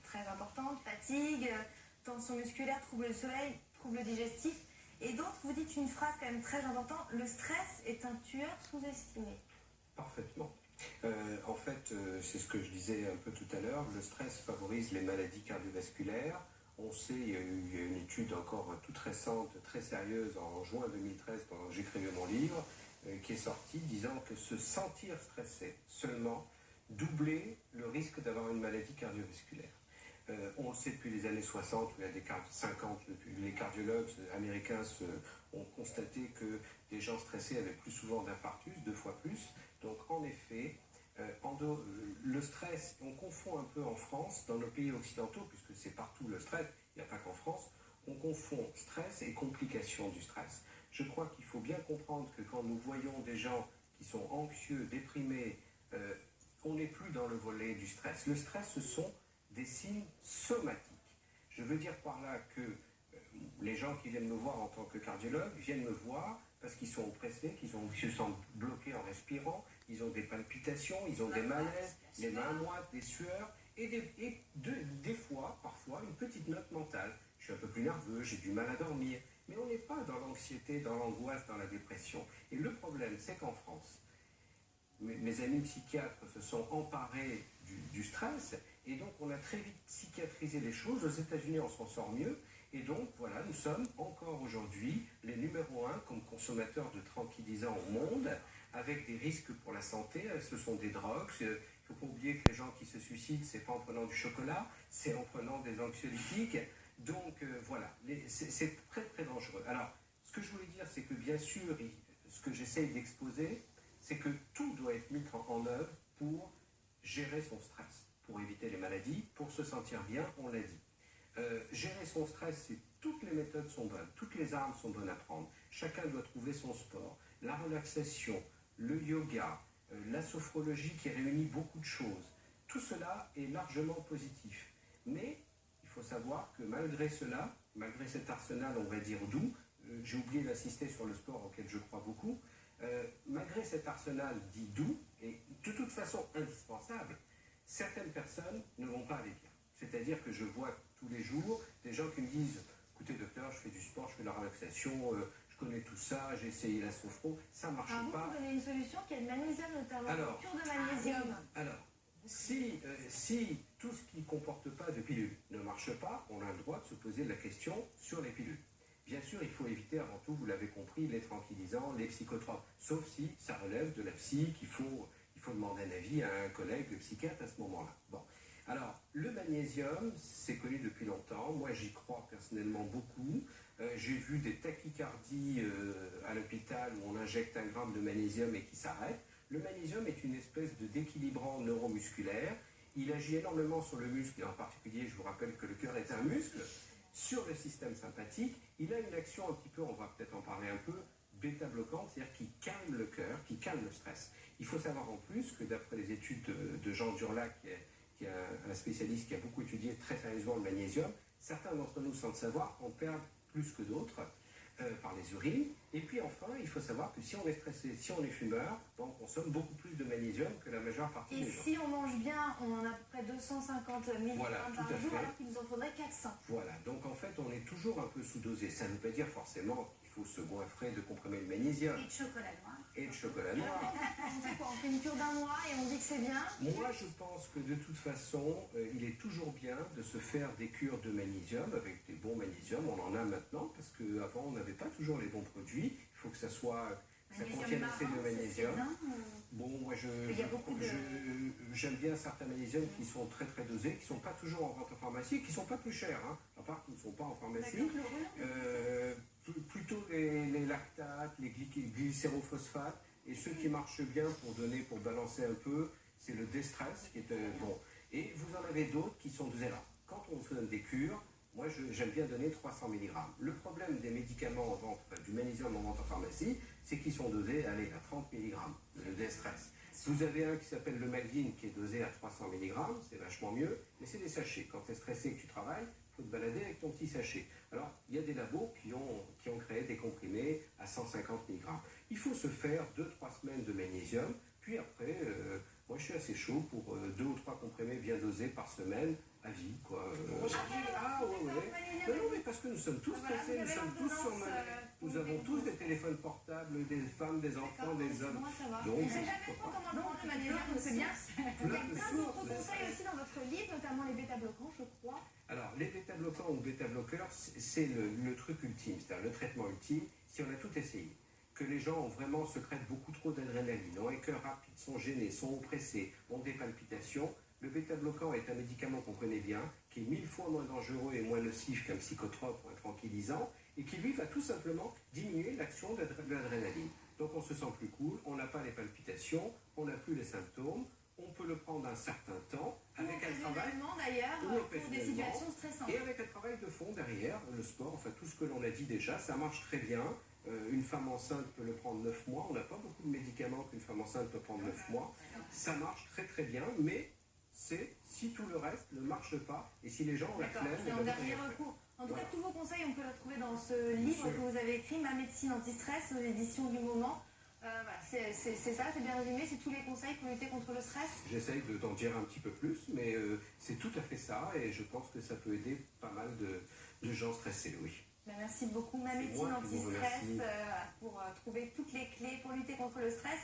très importantes, fatigue, tension musculaire, troubles du sommeil, troubles digestifs. Et donc, vous dites une phrase quand même très importante, le stress est un tueur sous-estimé. Parfaitement. En fait, c'est ce que je disais un peu tout à l'heure, le stress favorise les maladies cardiovasculaires. On sait, il y a une étude encore toute récente, très sérieuse, en juin 2013, pendant que j'écrivais mon livre, qui est sortie, disant que se sentir stressé seulement doublait le risque d'avoir une maladie cardiovasculaire. On le sait depuis les années 60, ou il y a des 50, les cardiologues américains ont constaté que des gens stressés avaient plus souvent d'infarctus, 2 fois plus. Donc en effet, le stress, on confond un peu en France, dans nos pays occidentaux, puisque c'est partout le stress, il n'y a pas qu'en France, on confond stress et complications du stress. Je crois qu'il faut bien comprendre que quand nous voyons des gens qui sont anxieux, déprimés, on n'est plus dans le volet du stress. Le stress, ce sont des signes somatiques. Je veux dire par là que les gens qui viennent me voir en tant que cardiologue viennent me voir parce qu'ils sont oppressés, qu'ils se sentent bloqués en respirant, ils ont des palpitations, ils ont des malaises, les mains moites, des sueurs, et des fois, parfois, une petite note mentale. Je suis un peu plus nerveux, j'ai du mal à dormir, mais on n'est pas dans l'anxiété, dans l'angoisse, dans la dépression. Et le problème, c'est qu'en France, mes amis psychiatres se sont emparés du stress, et donc on a très vite psychiatrisé les choses. Aux États-Unis, on s'en sort mieux, et donc voilà, nous sommes encore aujourd'hui les numéro 1 comme consommateurs de tranquillisants au monde, avec des risques pour la santé. Ce sont des drogues. Il ne faut pas oublier que les gens qui se suicident, c'est pas en prenant du chocolat, c'est en prenant des anxiolytiques. Donc voilà, c'est très très dangereux. Alors, ce que je voulais dire, c'est que bien sûr, ce que j'essaye d'exposer, c'est que tout doit être mis en œuvre pour gérer son stress, pour éviter les maladies, pour se sentir bien, on l'a dit. Gérer son stress, toutes les méthodes sont bonnes, toutes les armes sont bonnes à prendre. Chacun doit trouver son sport, la relaxation, le yoga, la sophrologie qui réunit beaucoup de choses. Tout cela est largement positif. Mais il faut savoir que malgré cela, malgré cet arsenal, on va dire doux, j'ai oublié d'insister sur le sport auquel je crois beaucoup, malgré cet arsenal dit doux, et de toute façon indispensable, certaines personnes ne vont pas aller bien. C'est-à-dire que je vois tous les jours des gens qui me disent « Écoutez docteur, je fais du sport, je fais de la relaxation, je connais tout ça, j'ai essayé la sophro, ça ne marche pas. » Vous donnez une solution qui est le magnésium notamment, une cure de magnésium. Alors, si tout ce qui ne comporte pas de pilules ne marche pas, on a le droit de se poser la question sur les pilules. Bien sûr, il faut éviter avant tout, vous l'avez compris, les tranquillisants, les psychotropes, sauf si ça relève de la psy, qu'il faut demander un avis à un collègue psychiatre à ce moment-là. Bon. Alors, le magnésium, c'est connu depuis longtemps. Moi, j'y crois personnellement beaucoup. J'ai vu des tachycardies à l'hôpital où on injecte 1 gramme de magnésium et qui s'arrête. Le magnésium est une espèce de déquilibrant neuromusculaire. Il agit énormément sur le muscle, et en particulier, je vous rappelle que le cœur est un muscle, sur le système sympathique. Il a une action un petit peu, on va peut-être en parler un peu, bêta-bloquante, c'est-à-dire qui calme le cœur, qui calme le stress. Il faut savoir en plus que d'après les études de Jean Durlac, qui est un spécialiste qui a beaucoup étudié très sérieusement le magnésium, certains d'entre nous, sans le savoir, en perdent plus que d'autres par les urines. Et puis enfin, il faut savoir que si on est stressé, si on est fumeur, on consomme beaucoup plus de magnésium que la majeure partie des gens. Et si on mange bien, on en a à peu près 250 mg par jour, alors qu'il nous en faudrait 400. Voilà, donc en fait, on est toujours un peu sous-dosé. Ça ne veut pas dire forcément qu'il faut se goinfrer de comprimés de magnésium. Et de chocolat noir. Et de chocolat noir. On fait quoi? On fait une cure d'1 mois et on dit que c'est bien? Moi, je pense que de toute façon, il est toujours bien de se faire des cures de magnésium avec des bons magnésiums. On en a maintenant, parce qu'avant, on n'avait pas toujours les bons produits. Il faut que ça soit... Ça contienne assez de magnésium. Bon, moi, j'aime bien certains magnésiums qui sont très très dosés, qui ne sont pas toujours en vente en pharmacie, qui ne sont pas plus chers, hein, à part qu'ils ne sont pas en pharmacie. Plutôt les lactates, les glycérophosphates, et ceux qui marchent bien pour balancer un peu, c'est le Destress, qui est bon. Et vous en avez d'autres qui sont dosés là. Quand on se donne des cures, moi j'aime bien donner 300 mg. Le problème des médicaments en vente, enfin, du magnésium en vente en pharmacie, c'est qu'ils sont dosés à 30 mg, le Destress. Vous avez un qui s'appelle le Malvin qui est dosé à 300 mg, c'est vachement mieux, mais c'est des sachets. Quand tu es stressé et que tu travailles, il faut te balader avec ton petit sachet. Alors, il y a des labos qui ont créé des comprimés à 150 mg. Il faut se faire 2-3 semaines de magnésium, puis après, Moi, je suis assez chaud pour 2 ou 3 comprimés bien dosés par semaine, à vie, quoi. Ah, ouais, ouais. Non, mais parce que nous sommes tous stressés, nous sommes tous sur nous avons tous des téléphones portables, des femmes, des enfants, des hommes. Donc, je sais jamais trop comment le prendre le magnésium, donc c'est bien. Il y a plein d'autres conseils aussi dans votre livre, notamment les bêta-bloquants, je crois. Alors, les bêta-bloquants ou bêta-bloqueurs, c'est le truc ultime, c'est-à-dire le traitement ultime, si on a tout essayé. Que les gens ont vraiment secrètent beaucoup trop d'adrénaline, ont un cœur rapide, sont gênés, sont oppressés, ont des palpitations. Le bêta-bloquant est un médicament qu'on connaît bien, qui est 1000 fois moins dangereux et moins nocif qu'un psychotrope ou un tranquillisant, et qui lui va tout simplement diminuer l'action de l'adrénaline. Donc on se sent plus cool, on n'a pas les palpitations, on n'a plus les symptômes, on peut le prendre un certain temps, avec un travail d'ailleurs, pour des situations stressantes. Et avec un travail de fond derrière, le sport, enfin tout ce que l'on a dit déjà, ça marche très bien. Une femme enceinte peut le prendre 9 mois. On n'a pas beaucoup de médicaments qu'une femme enceinte peut prendre 9 mois. Ça marche très très bien, mais c'est si tout le reste ne marche pas et si les gens ont la flemme. C'est un dernier recours. En tout cas, tous vos conseils, on peut les retrouver dans ce livre que vous avez écrit, Ma médecine anti-stress, aux éditions du Moment. Voilà, c'est ça, c'est bien résumé, c'est tous les conseils pour lutter contre le stress. J'essaye d'en dire un petit peu plus, mais c'est tout à fait ça et je pense que ça peut aider pas mal de gens stressés, oui. Merci beaucoup, Ma médecine anti-stress, pour trouver toutes les clés pour lutter contre le stress.